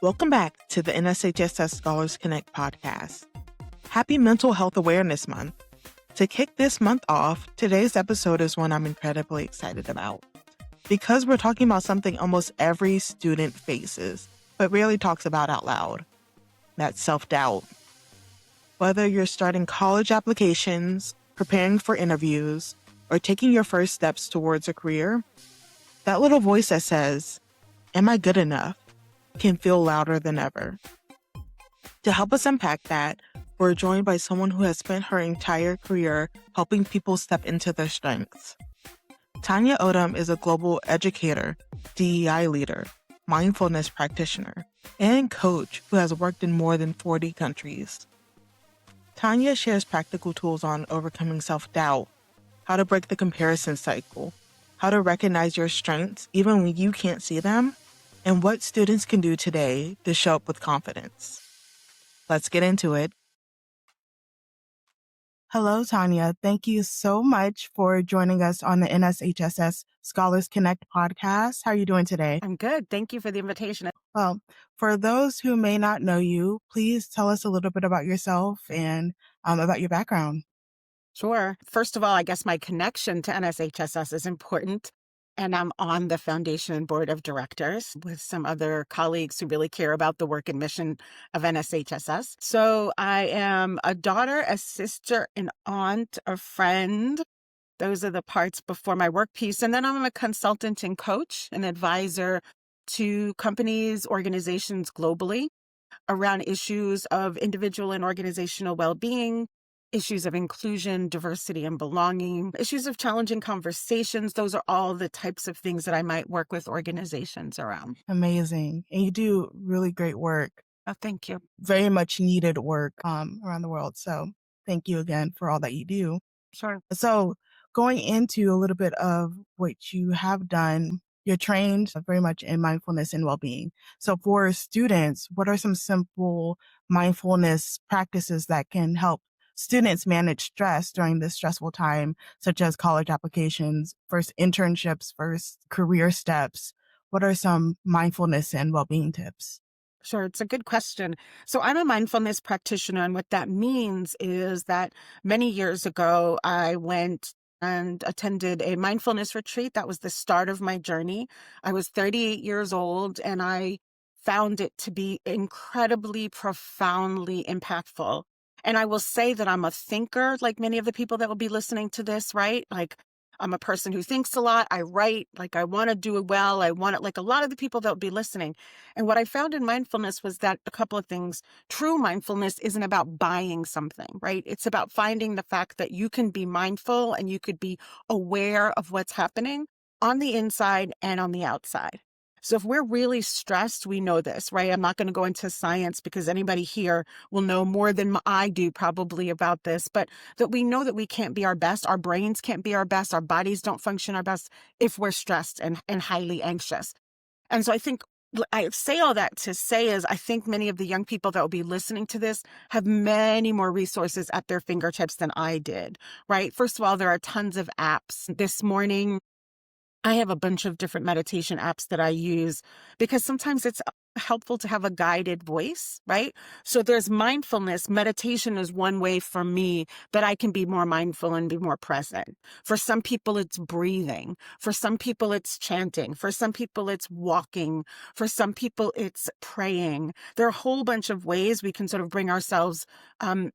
Welcome back to the NSHSS Scholars Connect podcast. Happy Mental Health Awareness Month. To kick this month off, today's episode is one I'm incredibly excited about because we're talking about something almost every student faces, but rarely talks about out loud. That's self-doubt. Whether you're starting college applications, preparing for interviews, or taking your first steps towards a career, that little voice that says, "Am I good enough?" can feel louder than ever. To help us unpack that, we're joined by someone who has spent her entire career helping people step into their strengths. Tanya Odom is a global educator, DEI leader, mindfulness practitioner, and coach who has worked in more than 40 countries. Tanya shares practical tools on overcoming self-doubt, how to break the comparison cycle, how to recognize your strengths even when you can't see them, and what students can do today to show up with confidence. Let's get into it. Hello, Tanya. Thank you so much for joining us on the NSHSS Scholars Connect podcast. How are you doing today? I'm good. Thank you for the invitation. Well, for those who may not know you, please tell us a little bit about yourself and about your background. Sure. First of all, I guess my connection to NSHSS is important. And I'm on the foundation board of directors with some other colleagues who really care about the work and mission of NSHSS. So I am a daughter, a sister, an aunt, a friend. Those are the parts before my work piece. And then I'm a consultant and coach, an advisor to companies, organizations globally around issues of individual and organizational well-being, issues of inclusion, diversity, and belonging, issues of challenging conversations. Those are all the types of things that I might work with organizations around. Amazing. And you do really great work. Oh, thank you. Very much needed work around the world. So thank you again for all that you do. Sure. So going into a little bit of what you have done, you're trained very much in mindfulness and well-being. So for students, what are some simple mindfulness practices that can help students manage stress during this stressful time, such as college applications, first internships, first career steps? What are some mindfulness and well-being tips? Sure. It's a good question. So I'm a mindfulness practitioner. And what that means is that many years ago, I went and attended a mindfulness retreat. That was the start of my journey. I was 38 years old and I found it to be incredibly, profoundly impactful. And I will say that I'm a thinker, like many of the people that will be listening to this, right? Like I'm a person who thinks a lot. I write, like I want to do it well. I want it like a lot of the people that will be listening. And what I found in mindfulness was that a couple of things. True mindfulness isn't about buying something, right? It's about finding the fact that you can be mindful and you could be aware of what's happening on the inside and on the outside. So if we're really stressed, we know this, right? I'm not going to go into science because anybody here will know more than I do probably about this, but that we know that we can't be our best. Our brains can't be our best. Our bodies don't function our best if we're stressed and highly anxious. And so I think I say all that to say is I think many of the young people that will be listening to this have many more resources at their fingertips than I did, right? First of all, there are tons of apps. This morning, I have a bunch of different meditation apps that I use because sometimes it's helpful to have a guided voice, right? So there's mindfulness. Meditation is one way for me that I can be more mindful and be more present. For some people, it's breathing. For some people, it's chanting. For some people, it's walking. For some people, it's praying. There are a whole bunch of ways we can sort of bring ourselves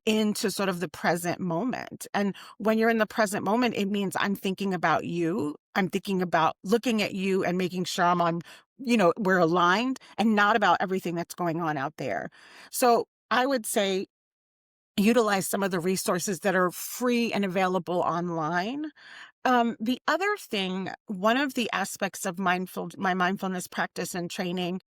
into sort of the present moment. And when you're in the present moment, it means I'm thinking about you. I'm thinking about looking at you and making sure I'm on, we're aligned and not about everything that's going on out there. So I would say utilize some of the resources that are free and available online. The other thing, one of the aspects of my mindfulness practice and training,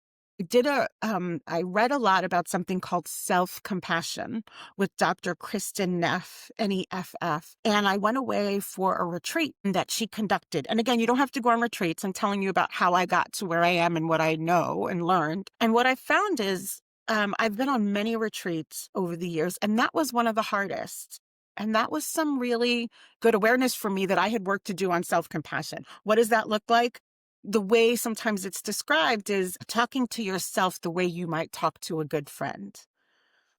I read a lot about something called self-compassion with Dr. Kristen Neff, Neff, and I went away for a retreat that she conducted. And again, you don't have to go on retreats. I'm telling you about how I got to where I am and what I know and learned. And what I found is I've been on many retreats over the years, and that was one of the hardest. And that was some really good awareness for me that I had work to do on self-compassion. What does that look like? the way sometimes it's described is talking to yourself the way you might talk to a good friend,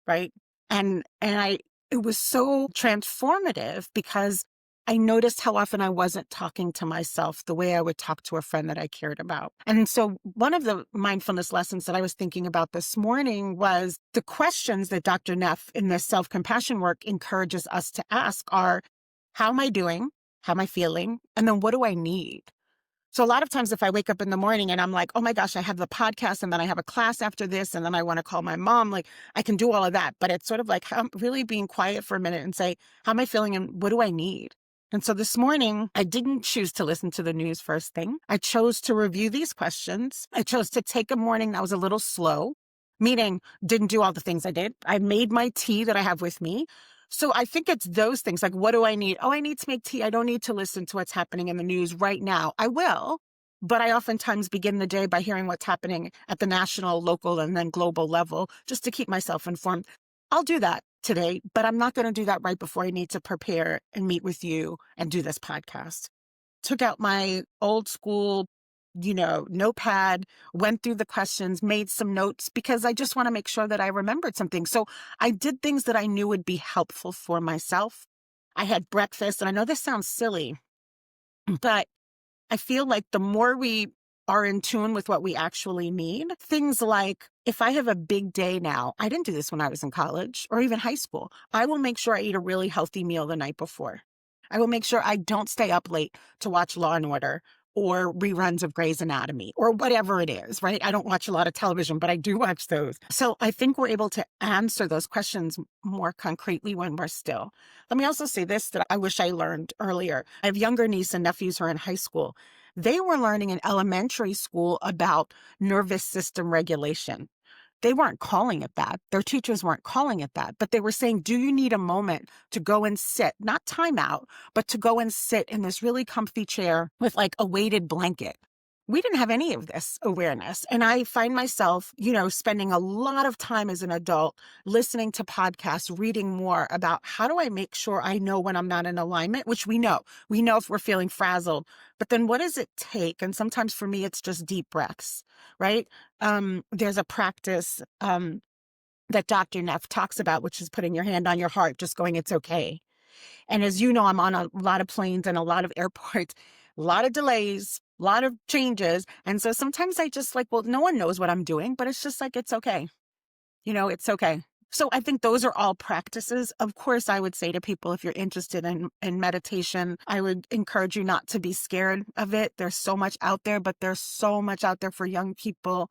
right? And it was so transformative because I noticed how often I wasn't talking to myself the way I would talk to a friend that I cared about. And so one of the mindfulness lessons that I was thinking about this morning was the questions that Dr. Neff in this self-compassion work encourages us to ask are, how am I doing? How am I feeling? And then what do I need? So a lot of times if I wake up in the morning and I'm like, oh my gosh, I have the podcast and then I have a class after this and then I want to call my mom, like I can do all of that. But it's sort of like I'm really being quiet for a minute and say, how am I feeling and what do I need? And so this morning, I didn't choose to listen to the news first thing. I chose to review these questions. I chose to take a morning that was a little slow, meaning didn't do all the things I did. I made my tea that I have with me. So I think it's those things like, what do I need? Oh, I need to make tea. I don't need to listen to what's happening in the news right now. I will, but I oftentimes begin the day by hearing what's happening at the national, local, and then global level just to keep myself informed. I'll do that today, but I'm not going to do that right before I need to prepare and meet with you and do this podcast. Took out my old school, notepad, went through the questions, made some notes because I just want to make sure that I remembered something. So I did things that I knew would be helpful for myself. I had breakfast, and I know this sounds silly, but I feel like the more we are in tune with what we actually need, things like if I have a big day now, I didn't do this when I was in college or even high school. I will make sure I eat a really healthy meal the night before. I will make sure I don't stay up late to watch Law and Order or reruns of Grey's Anatomy or whatever it is, right? I don't watch a lot of television, but I do watch those. So I think we're able to answer those questions more concretely when we're still. Let me also say this that I wish I learned earlier. I have younger nieces and nephews who are in high school. They were learning in elementary school about nervous system regulation. They weren't calling it that. Their teachers weren't calling it that, but they were saying, do you need a moment to go and sit, not time out, but to go and sit in this really comfy chair with like a weighted blanket? We didn't have any of this awareness. And I find myself, spending a lot of time as an adult listening to podcasts, reading more about how do I make sure I know when I'm not in alignment, which we know. We know if we're feeling frazzled, but then what does it take? And sometimes for me, it's just deep breaths, right? There's a practice that Dr. Neff talks about, which is putting your hand on your heart, just going, it's okay. And as you know, I'm on a lot of planes and a lot of airports, a lot of delays, a lot of changes. And so sometimes I just like, well, no one knows what I'm doing, but it's just like, it's okay. It's okay. So I think those are all practices. Of course, I would say to people, if you're interested in meditation, I would encourage you not to be scared of it. There's so much out there, but there's so much out there for young people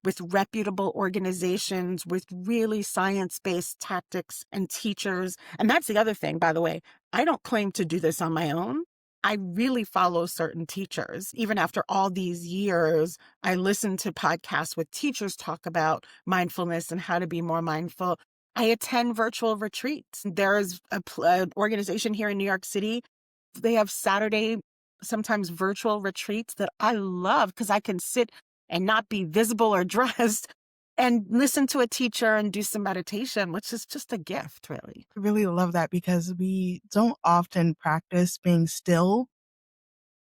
with reputable organizations, with really science-based tactics and teachers. And that's the other thing, by the way. I don't claim to do this on my own. I really follow certain teachers. Even after all these years, I listen to podcasts with teachers talk about mindfulness and how to be more mindful. I attend virtual retreats. There's an organization here in New York City. They have Saturday, sometimes virtual retreats that I love because I can sit and not be visible or dressed and listen to a teacher and do some meditation, which is just a gift, really. I really love that because we don't often practice being still.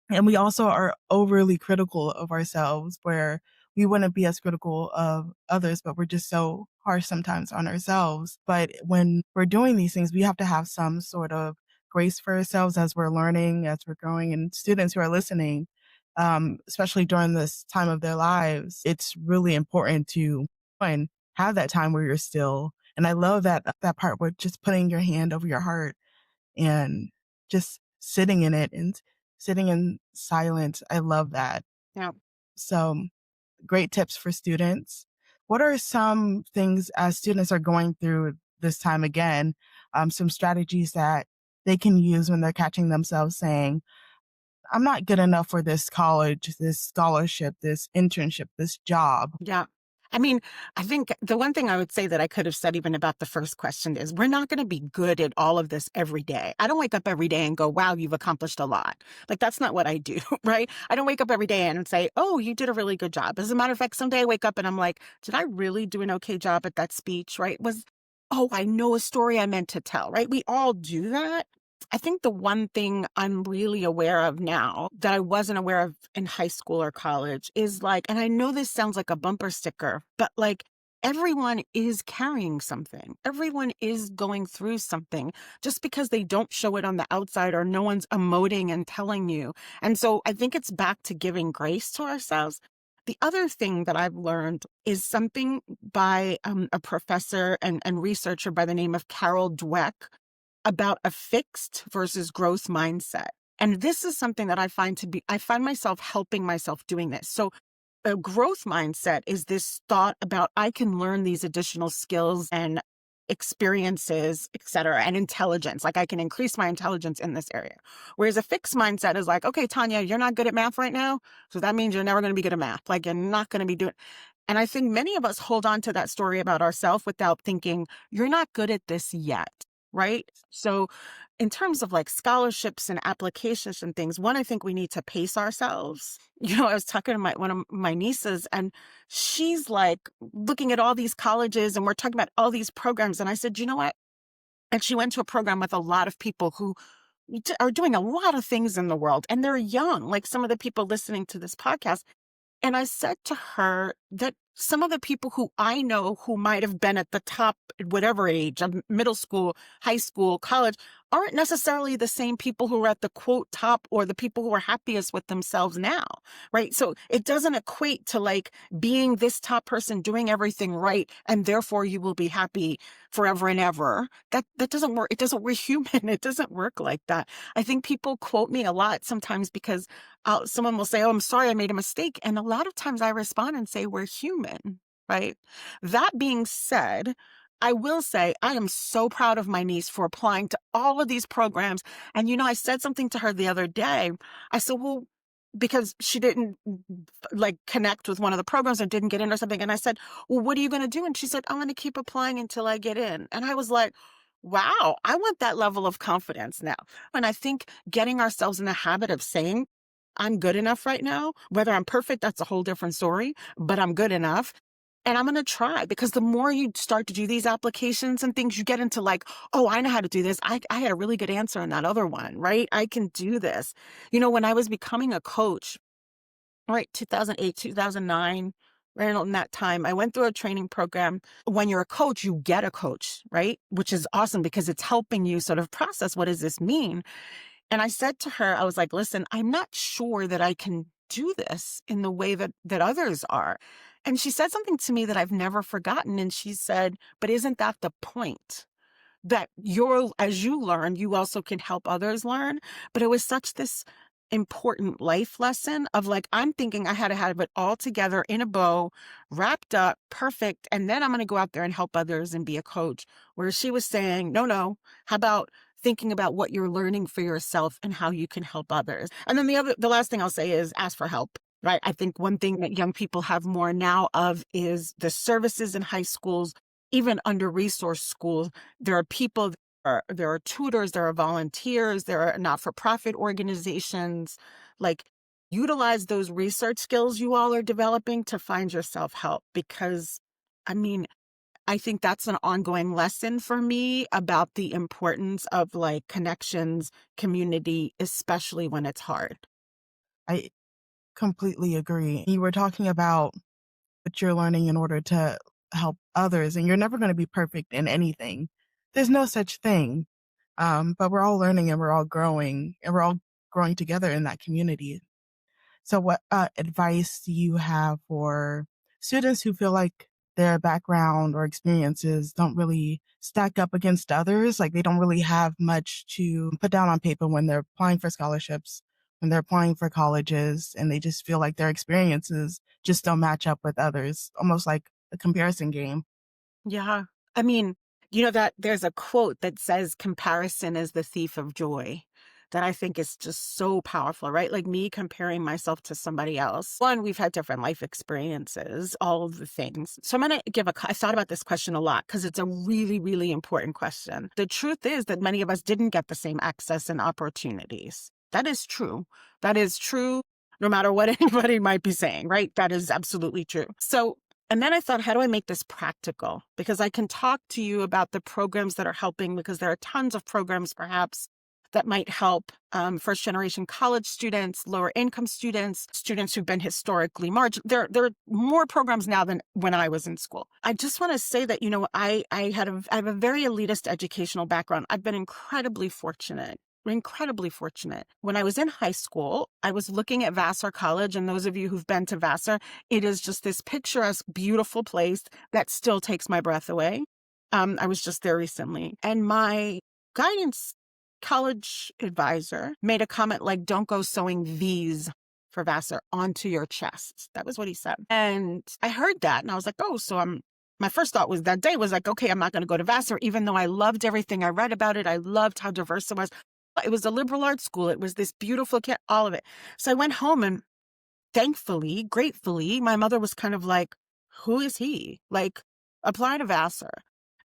And we also are overly critical of ourselves, where we wouldn't be as critical of others, but we're just so harsh sometimes on ourselves. But when we're doing these things, we have to have some sort of grace for ourselves as we're learning, as we're growing. And students who are listening, especially during this time of their lives, it's really important to one, have that time where you're still. And I love that part where just putting your hand over your heart and just sitting in it and sitting in silence. I love that. Yeah. So great tips for students. What are some things as students are going through this time again, some strategies that they can use when they're catching themselves saying, I'm not good enough for this college, this scholarship, this internship, this job? Yeah. I mean, I think the one thing I would say that I could have said even about the first question is we're not going to be good at all of this every day. I don't wake up every day and go, wow, you've accomplished a lot. Like, that's not what I do, right? I don't wake up every day and say, oh, you did a really good job. As a matter of fact, someday I wake up and I'm like, did I really do an okay job at that speech, right? Oh, I know a story I meant to tell, right? We all do that. I think the one thing I'm really aware of now that I wasn't aware of in high school or college is like, and I know this sounds like a bumper sticker, but like everyone is carrying something. Everyone is going through something just because they don't show it on the outside or no one's emoting and telling you. And so I think it's back to giving grace to ourselves. The other thing that I've learned is something by a professor and researcher by the name of Carol Dweck about a fixed versus growth mindset. And this is something that I find myself helping myself doing this. So a growth mindset is this thought about I can learn these additional skills and experiences, et cetera, and intelligence. Like I can increase my intelligence in this area. Whereas a fixed mindset is like, okay, Tanya, you're not good at math right now. So that means you're never going to be good at math. Like you're not going to be doing. And I think many of us hold on to that story about ourselves without thinking, you're not good at this yet. Right. So in terms of like scholarships and applications and things, one, I think we need to pace ourselves. I was talking to one of my nieces and she's like looking at all these colleges and we're talking about all these programs. And I said, you know what? And she went to a program with a lot of people who are doing a lot of things in the world and they're young, like some of the people listening to this podcast. And I said to her that some of the people who I know who might have been at the top at whatever age, of middle school, high school, college, aren't necessarily the same people who are at the quote top or the people who are happiest with themselves now, right? So it doesn't equate to like being this top person doing everything right and therefore you will be happy forever and ever. That doesn't work. We're human. It doesn't work like that. I think people quote me a lot sometimes because someone will say, oh, I'm sorry, I made a mistake. And a lot of times I respond and say, we're human, right? That being said, I will say I am so proud of my niece for applying to all of these programs. And, I said something to her the other day. I said, well, because she didn't like connect with one of the programs or didn't get in or something. And I said, well, what are you going to do? And she said, I'm going to keep applying until I get in. And I was like, wow, I want that level of confidence now. And I think getting ourselves in the habit of saying, I'm good enough right now. Whether I'm perfect, that's a whole different story, but I'm good enough. And I'm going to try because the more you start to do these applications and things, you get into like, oh, I know how to do this. I had a really good answer on that other one, right? I can do this. When I was becoming a coach, right, 2008, 2009, right in that time, I went through a training program. When you're a coach, you get a coach, right? Which is awesome because it's helping you sort of process what does this mean? And I said to her, I was like, listen, I'm not sure that I can do this in the way that others are. And she said something to me that I've never forgotten. And she said, but isn't that the point? That as you learn, you also can help others learn. But it was such this important life lesson of like, I'm thinking I had to have it all together in a bow, wrapped up, perfect. And then I'm going to go out there and help others and be a coach. Whereas she was saying, no, how about thinking about what you're learning for yourself and how you can help others? And then the last thing I'll say is ask for help. Right. I think one thing that young people have more now of is the services in high schools, even under resource schools. There are people, there are tutors, there are volunteers, there are not-for-profit organizations. Like, utilize those research skills you all are developing to find yourself help. Because, I think that's an ongoing lesson for me about the importance of like connections, community, especially when it's hard. I completely agree. You were talking about what you're learning in order to help others, and you're never going to be perfect in anything. There's no such thing. But we're all learning and we're all growing, and we're all growing together in that community. So what advice do you have for students who feel like their background or experiences don't really stack up against others? Like they don't really have much to put down on paper when they're applying for scholarships, when they're applying for colleges, and they just feel like their experiences just don't match up with others, almost like a comparison game. Yeah. That there's a quote that says comparison is the thief of joy that I think is just so powerful, right? Like me comparing myself to somebody else. One, we've had different life experiences, all of the things. So I'm going to I thought about this question a lot because it's a really, really important question. The truth is that many of us didn't get the same access and opportunities. That is true. That is true. No matter what anybody might be saying, right? That is absolutely true. And then I thought, how do I make this practical? Because I can talk to you about the programs that are helping, because there are tons of programs perhaps that might help first generation college students, lower income students, students who've been historically marginalized. There are more programs now than when I was in school. I just want to say that, I have a very elitist educational background. I've been incredibly fortunate. When I was in high school, I was looking at Vassar College, and those of you who've been to Vassar, it is just this picturesque, beautiful place that still takes my breath away. I was just there recently, and my guidance college advisor made a comment like, "Don't go sewing V's for Vassar onto your chest." That was what he said. And I heard that, and I was like, oh, my first thought was that day was like, okay, I'm not going to go to Vassar, even though I loved everything I read about it. I loved how diverse it was. It was a liberal arts school. It was this beautiful kid, all of it. So I went home, and thankfully, gratefully, my mother was kind of like, who is he? Like, apply to Vassar.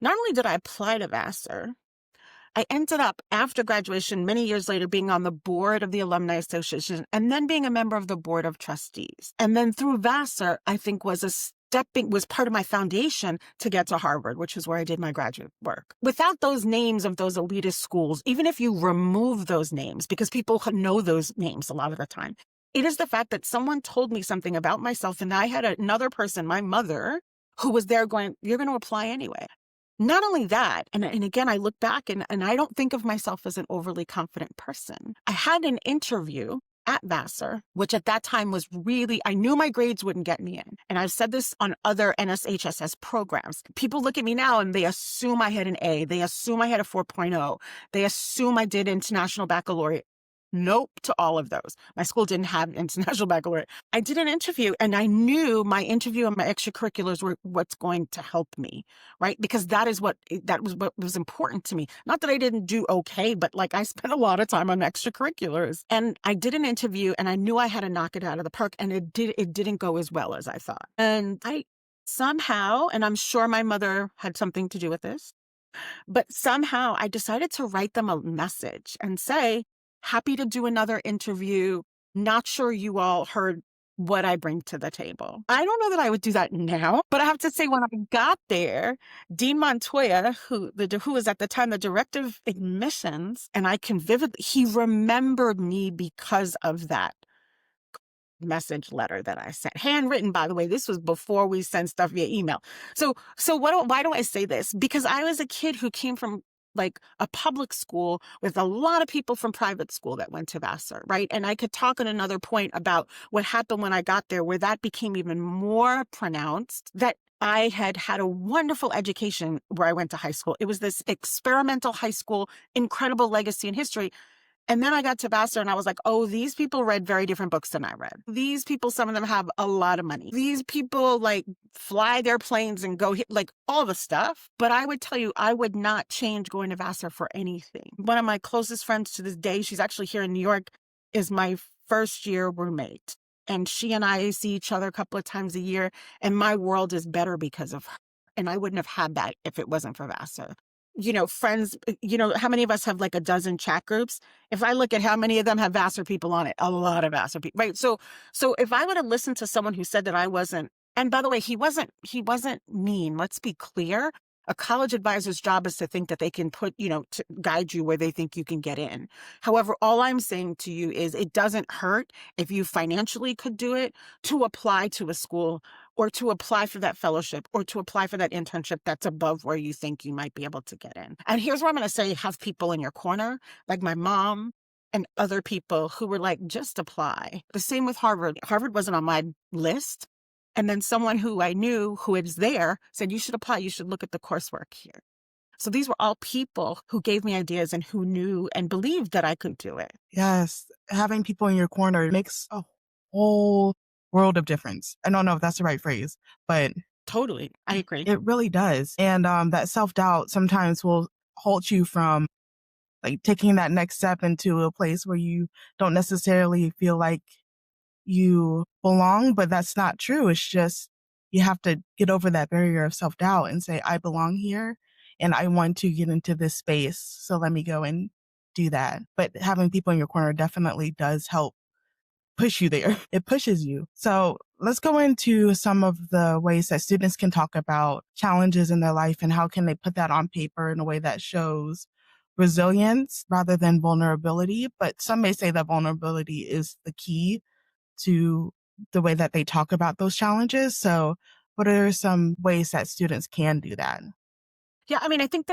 Not only did I apply to Vassar, I ended up, after graduation, many years later, being on the board of the Alumni Association and then being a member of the board of trustees. And then through Vassar, I think was part of my foundation to get to Harvard, which is where I did my graduate work. Without those names of those elitist schools, even if you remove those names, because people know those names a lot of the time, it is the fact that someone told me something about myself, and I had another person, my mother, who was there going, you're going to apply anyway. Not only that, and again, I look back and I don't think of myself as an overly confident person. I had an interview at Vassar, which at that time was really, I knew my grades wouldn't get me in. And I've said this on other NSHSS programs. People look at me now and they assume I had an A. They assume I had a 4.0. They assume I did international baccalaureate. Nope to all of those. My school didn't have international baccalaureate. I did an interview, and I knew my interview and my extracurriculars were what's going to help me, right? Because that was what was important to me. Not that I didn't do okay, but like I spent a lot of time on extracurriculars. And I did an interview, and I knew I had to knock it out of the park, and it didn't go as well as I thought. And I somehow, and I'm sure my mother had something to do with this, but somehow I decided to write them a message and say, happy to do another interview. Not sure you all heard what I bring to the table. I don't know that I would do that now, but I have to say when I got there, Dean Montoya, who was at the time the director of admissions, and I can vividly, he remembered me because of that message letter that I sent, handwritten, by the way. This was before we sent stuff via email. So why do I say this? Because I was a kid who came from like a public school with a lot of people from private school that went to Vassar, right? And I could talk at another point about what happened when I got there, where that became even more pronounced, that I had a wonderful education where I went to high school. It was this experimental high school, incredible legacy and history. And then I got to Vassar and I was like, oh, these people read very different books than I read. These people, some of them have a lot of money. These people like fly their planes and go hit like all the stuff. But I would tell you, I would not change going to Vassar for anything. One of my closest friends to this day, she's actually here in New York, is my first year roommate. And she and I see each other a couple of times a year. And my world is better because of her. And I wouldn't have had that if it wasn't for Vassar. Friends, how many of us have like a dozen chat groups? If I look at how many of them have Vassar people on it, a lot of Vassar people, right? So if I would have listened to someone who said that I wasn't, and by the way, he wasn't mean. Let's be clear. A college advisor's job is to think that they can to guide you where they think you can get in. However, all I'm saying to you is it doesn't hurt if you financially could do it to apply to a school or to apply for that fellowship or to apply for that internship that's above where you think you might be able to get in. And here's where I'm going to say, have people in your corner, like my mom and other people who were like, just apply. The same with Harvard. Harvard wasn't on my list. And then someone who I knew who was there said, you should apply. You should look at the coursework here. So these were all people who gave me ideas and who knew and believed that I could do it. Yes. Having people in your corner makes a whole world of difference. I don't know if that's the right phrase, but totally. I agree. It really does. And that self-doubt sometimes will halt you from like taking that next step into a place where you don't necessarily feel like you belong, but that's not true. It's just, you have to get over that barrier of self-doubt and say, I belong here and I want to get into this space. So let me go and do that. But having people in your corner definitely does help push you there. It pushes you. So let's go into some of the ways that students can talk about challenges in their life and how can they put that on paper in a way that shows resilience rather than vulnerability. But some may say that vulnerability is the key to the way that they talk about those challenges. So what are some ways that students can do that? Yeah, I mean, I think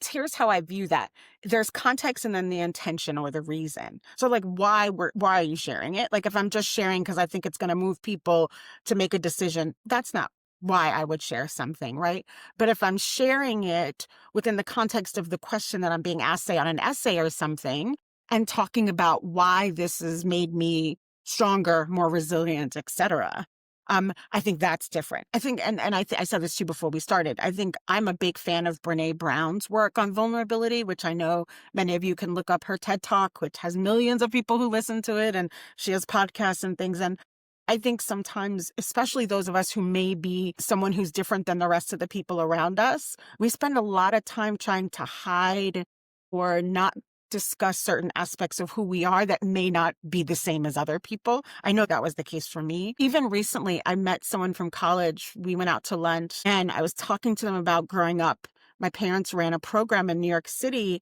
here's how I view that. There's context and then the intention or the reason. So like why are you sharing it? Like if I'm just sharing because I think it's going to move people to make a decision, that's not why I would share something, right? But if I'm sharing it within the context of the question that I'm being asked, say on an essay or something, and talking about why this has made me stronger, more resilient, etc. I think that's different. I think, I said this to you before we started. I think I'm a big fan of Brene Brown's work on vulnerability, which I know many of you can look up her TED Talk, which has millions of people who listen to it, and she has podcasts and things. And I think sometimes, especially those of us who may be someone who's different than the rest of the people around us, we spend a lot of time trying to hide or not discuss certain aspects of who we are that may not be the same as other people. I know that was the case for me. Even recently, I met someone from college. We went out to lunch and I was talking to them about growing up. My parents ran a program in New York City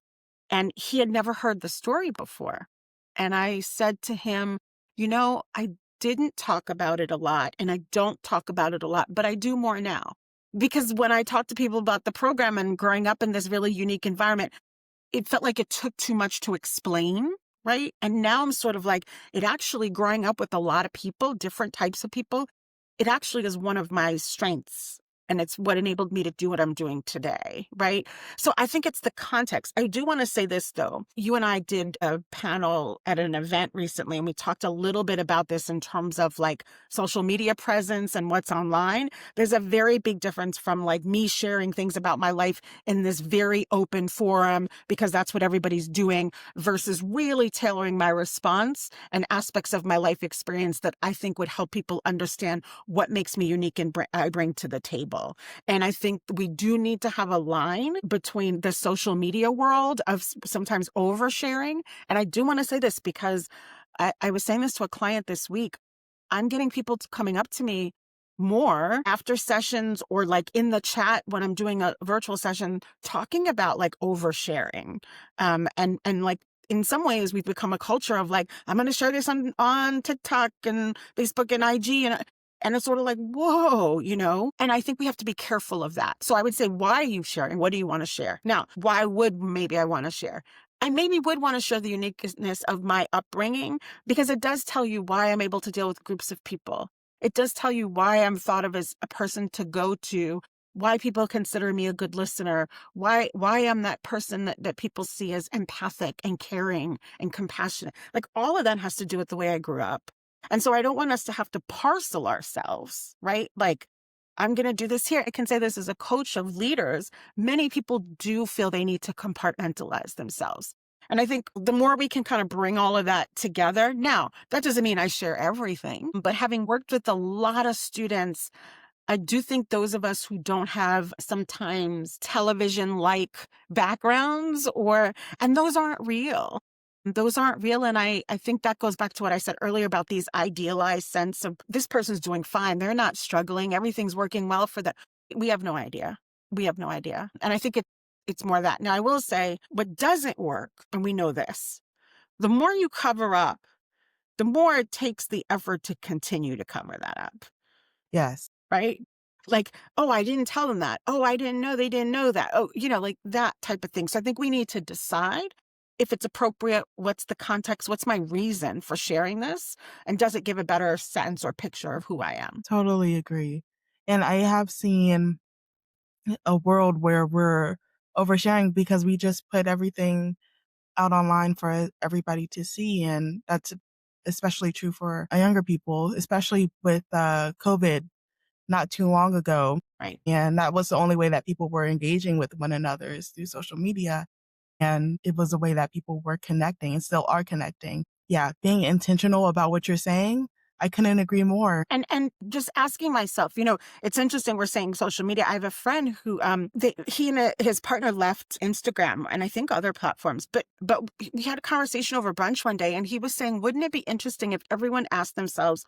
and he had never heard the story before. And I said to him, I didn't talk about it a lot and I don't talk about it a lot, but I do more now. Because when I talk to people about the program and growing up in this really unique environment, it felt like it took too much to explain, right? And now I'm sort of like, it actually growing up with a lot of people, different types of people, it actually is one of my strengths. And it's what enabled me to do what I'm doing today, right? So I think it's the context. I do want to say this, though. You and I did a panel at an event recently, and we talked a little bit about this in terms of like social media presence and what's online. There's a very big difference from like me sharing things about my life in this very open forum because that's what everybody's doing versus really tailoring my response and aspects of my life experience that I think would help people understand what makes me unique and I bring to the table. And I think we do need to have a line between the social media world of sometimes oversharing. And I do want to say this because I was saying this to a client this week. I'm getting people coming up to me more after sessions or like in the chat when I'm doing a virtual session, talking about like oversharing. And like in some ways we've become a culture of like, I'm going to share this on TikTok and Facebook and IG and it's sort of like, whoa, and I think we have to be careful of that. So I would say, why are you sharing? What do you want to share? Now, why would maybe I want to share? I maybe would want to share the uniqueness of my upbringing because it does tell you why I'm able to deal with groups of people. It does tell you why I'm thought of as a person to go to, why people consider me a good listener, why I'm that person that people see as empathic and caring and compassionate. Like all of that has to do with the way I grew up. And so I don't want us to have to parcel ourselves, right? Like, I'm going to do this here. I can say this as a coach of leaders. Many people do feel they need to compartmentalize themselves. And I think the more we can kind of bring all of that together. Now, that doesn't mean I share everything, but having worked with a lot of students, I do think those of us who don't have sometimes television-like backgrounds and those aren't real. Those aren't real. And I think that goes back to what I said earlier about these idealized sense of this person's doing fine. They're not struggling. Everything's working well for them. We have no idea. We have no idea. And I think it's more that. Now, I will say what doesn't work, and we know this, the more you cover up, the more it takes the effort to continue to cover that up. Yes. Right? Like, oh, I didn't tell them that. Oh, I didn't know they didn't know that. Oh, like that type of thing. So I think we need to decide if it's appropriate, what's the context, what's my reason for sharing this? And does it give a better sense or picture of who I am? Totally agree. And I have seen a world where we're oversharing because we just put everything out online for everybody to see. And that's especially true for younger people, especially with COVID not too long ago. Right. And that was the only way that people were engaging with one another is through social media. And it was a way that people were connecting and still are connecting. Yeah, being intentional about what you're saying, I couldn't agree more. And just asking myself, it's interesting we're saying social media. I have a friend who he and his partner left Instagram and I think other platforms, but we had a conversation over brunch one day and he was saying, wouldn't it be interesting if everyone asked themselves,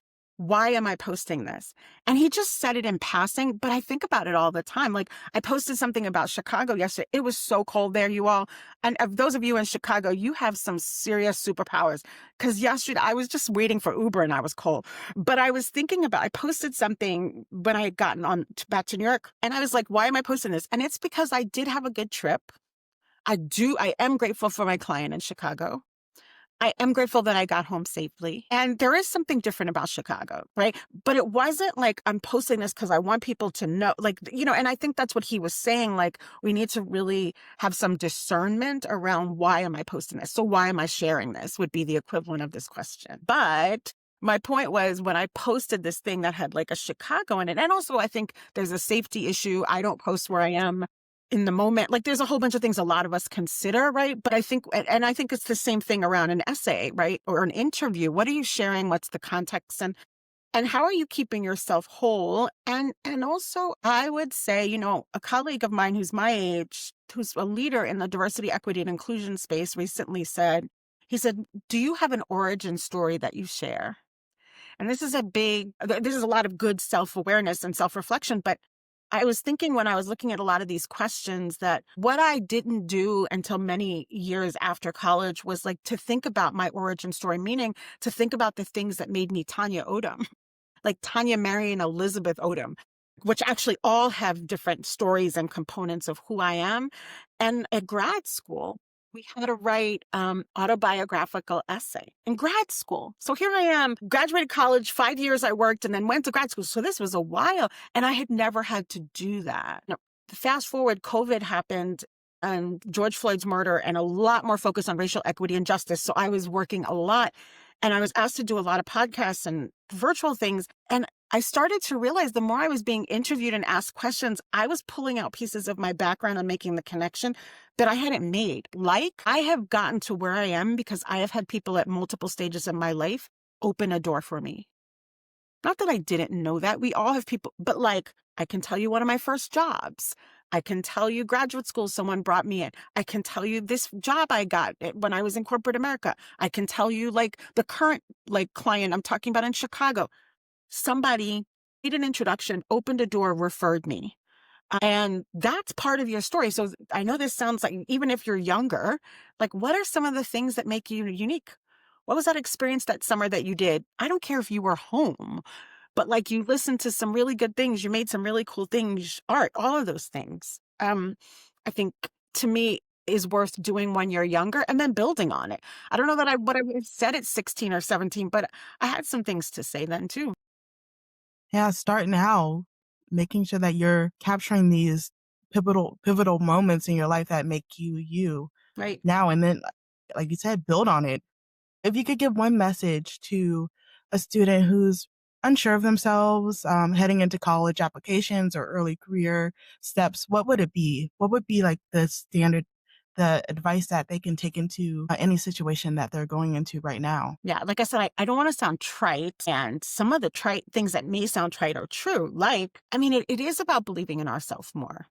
why am I posting this? And he just said it in passing, but I think about it all the time. Like, I posted something about Chicago yesterday. It was so cold there, you all. And of those of you in Chicago, you have some serious superpowers. Because yesterday I was just waiting for Uber and I was cold. But I was thinking about, I posted something when I had gotten back to New York. And I was like, why am I posting this? And it's because I did have a good trip. I am grateful for my client in Chicago. I am grateful that I got home safely. And there is something different about Chicago, right? But it wasn't like I'm posting this because I want people to know, like, and I think that's what he was saying. Like, we need to really have some discernment around why am I posting this? So why am I sharing this would be the equivalent of this question. But my point was, when I posted this thing that had like a Chicago in it, and also I think there's a safety issue. I don't post where I am in the moment. Like, there's a whole bunch of things a lot of us consider, right? But I think it's the same thing around an essay, right? Or an interview. What are you sharing? What's the context? And how are you keeping yourself whole? And also, I would say, a colleague of mine who's my age, who's a leader in the diversity, equity, and inclusion space, recently said, do you have an origin story that you share? And this is a lot of good self-awareness and self-reflection, but I was thinking when I was looking at a lot of these questions that what I didn't do until many years after college was like to think about my origin story, meaning to think about the things that made me Tanya Odom, like Tanya Mary and Elizabeth Odom, which actually all have different stories and components of who I am. And at grad school, we had to write autobiographical essay in grad school. So here I am, graduated college, 5 years I worked and then went to grad school. So this was a while and I had never had to do that. Now, fast forward, COVID happened and George Floyd's murder and a lot more focus on racial equity and justice. So I was working a lot and I was asked to do a lot of podcasts and virtual things. And I started to realize the more I was being interviewed and asked questions, I was pulling out pieces of my background and making the connection that I hadn't made. Like, I have gotten to where I am because I have had people at multiple stages of my life open a door for me. Not that I didn't know that. We all have people, but like, I can tell you one of my first jobs. I can tell you graduate school, someone brought me in. I can tell you this job I got when I was in corporate America. I can tell you like the current like client I'm talking about in Chicago. Somebody made an introduction, opened a door, referred me. And that's part of your story. So I know this sounds like, even if you're younger, like, what are some of the things that make you unique? What was that experience that summer that you did? I don't care if you were home, but like you listened to some really good things, you made some really cool things, art, all of those things. I think to me is worth doing when you're younger and then building on it. I don't know that what I would have said at 16 or 17, but I had some things to say then too. Yeah, start now, making sure that you're capturing these pivotal moments in your life that make you you Right. now. And then, like you said, build on it. If you could give one message to a student who's unsure of themselves, heading into college applications or early career steps, what would it be? What would be like the advice that they can take into any situation that they're going into right now? Yeah, like I said, I don't want to sound trite, and some of the trite things that may sound trite are true. Like, I mean, it is about believing in ourselves more.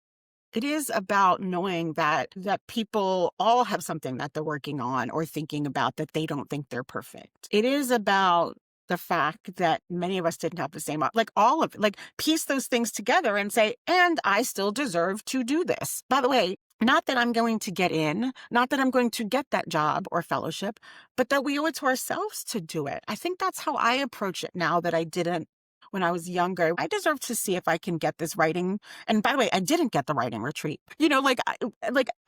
It is about knowing that people all have something that they're working on or thinking about that they don't think they're perfect. It is about the fact that many of us didn't have the same, like all of it, like piece those things together and say, and I still deserve to do this. By the way, not that I'm going to get in, not that I'm going to get that job or fellowship, but that we owe it to ourselves to do it. I think that's how I approach it now that I didn't when I was younger. I deserve to see if I can get this writing. And by the way, I didn't get the writing retreat.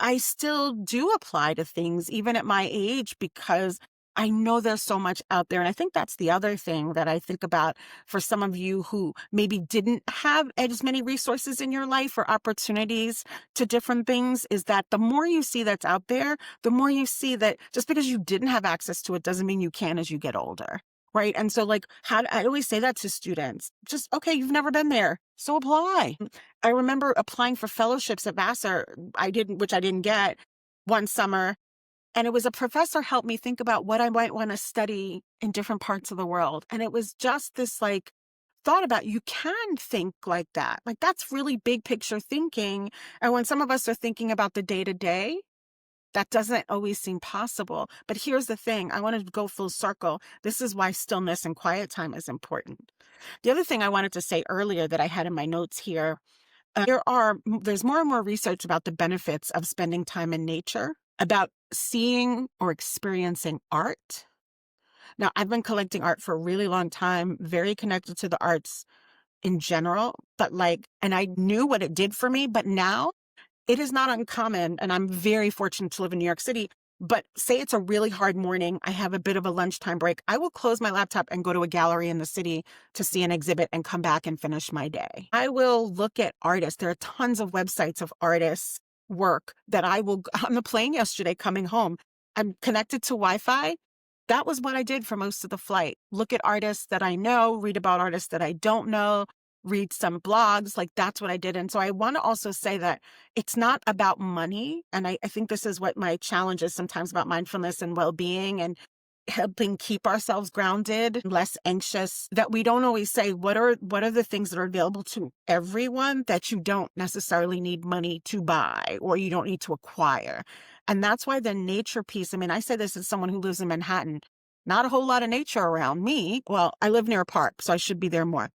I still do apply to things even at my age because I know there's so much out there. And I think that's the other thing that I think about for some of you who maybe didn't have as many resources in your life or opportunities to different things, is that the more you see that's out there, the more you see that just because you didn't have access to it doesn't mean you can as you get older. Right. And so like, I always say that to students, just, okay, you've never been there, so apply. I remember applying for fellowships at Vassar. Which I didn't get one summer. And it was a professor helped me think about what I might want to study in different parts of the world. And it was just this like thought about, you can think like that. Like, that's really big picture thinking. And when some of us are thinking about the day to day, That doesn't always seem possible. But here's the thing. I want to go full circle. This is why stillness and quiet time is important. The other thing I wanted to say earlier that I had in my notes here, there's more and more research about the benefits of spending time in nature, about seeing or experiencing art. Now, I've been collecting art for a really long time, very connected to the arts in general, and I knew what it did for me, but now it is not uncommon, and I'm very fortunate to live in New York City, but say it's a really hard morning, I have a bit of a lunchtime break, I will close my laptop and go to a gallery in the city to see an exhibit and come back and finish my day. I will look at artists. There are tons of websites of artists' work that on the plane yesterday coming home, I'm connected to Wi-Fi. That was what I did for most of the flight. Look at artists that I know, read about artists that I don't know, read some blogs. That's what I did. And so I want to also say that it's not about money. And I think this is what my challenge is sometimes about mindfulness and well-being and helping keep ourselves grounded, less anxious, that we don't always say, what are the things that are available to everyone that you don't necessarily need money to buy or you don't need to acquire. And that's why the nature piece, I say this as someone who lives in Manhattan, not a whole lot of nature around me. Well, I live near a park, so I should be there more.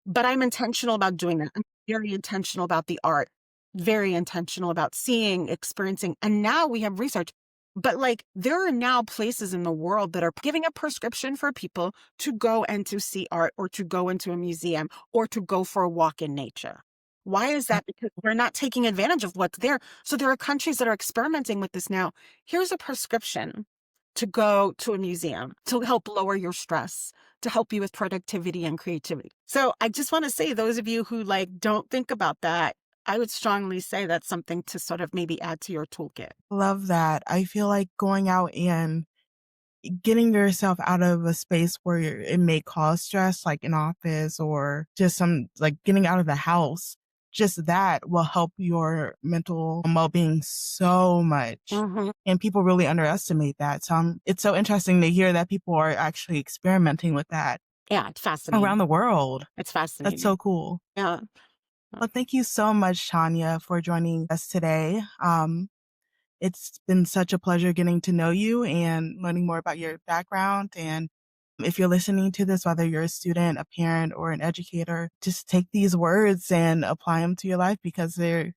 But I'm intentional about doing that. I'm very intentional about the art, very intentional about seeing, experiencing. And now we have research. But there are now places in the world that are giving a prescription for people to go and to see art or to go into a museum or to go for a walk in nature. Why is that? Because we're not taking advantage of what's there. So there are countries that are experimenting with this now. Here's a prescription to go to a museum to help lower your stress, to help you with productivity and creativity. So I just want to say, those of you who don't think about that, I would strongly say that's something to sort of maybe add to your toolkit. Love that. I feel like going out and getting yourself out of a space where it may cause stress, like an office or just getting out of the house, just that will help your mental well-being so much. Mm-hmm. And people really underestimate that. So it's so interesting to hear that people are actually experimenting with that. Yeah, it's fascinating. Around the world. It's fascinating. That's so cool. Yeah. Well, thank you so much, Tanya, for joining us today. It's been such a pleasure getting to know you and learning more about your background. And if you're listening to this, whether you're a student, a parent, or an educator, just take these words and apply them to your life because they're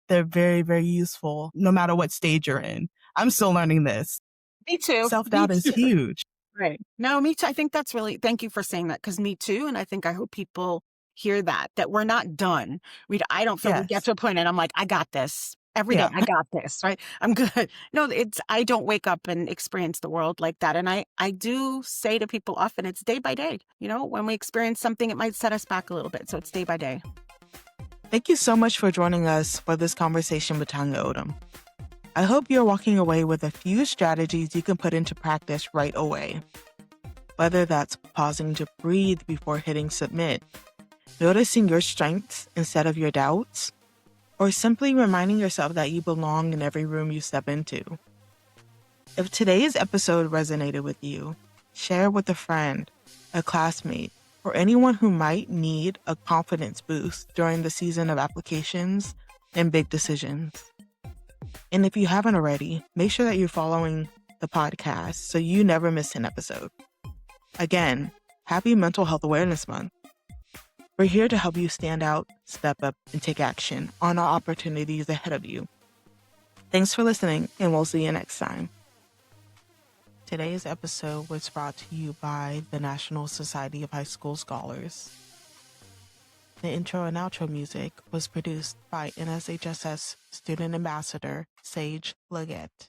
very, very useful no matter what stage you're in. I'm still learning this. Me too. Self-doubt is huge. Right. No, me too. I think that's really, thank you for saying that, because me too. And I hope people hear that we're not done. I don't feel we get to a point and I'm like, I got this. Every day, I got this, right? I'm good. No, I don't wake up and experience the world like that. And I do say to people often, it's day by day. When we experience something, it might set us back a little bit. So it's day by day. Thank you so much for joining us for this conversation with Tanya Odom. I hope you're walking away with a few strategies you can put into practice right away. Whether that's pausing to breathe before hitting submit, noticing your strengths instead of your doubts, or simply reminding yourself that you belong in every room you step into. If today's episode resonated with you, share with a friend, a classmate, or anyone who might need a confidence boost during the season of applications and big decisions. And if you haven't already, make sure that you're following the podcast so you never miss an episode. Again, happy Mental Health Awareness Month. We're here to help you stand out, step up, and take action on our opportunities ahead of you. Thanks for listening, and we'll see you next time. Today's episode was brought to you by the National Society of High School Scholars. The intro and outro music was produced by NSHSS Student Ambassador Sage Leggett.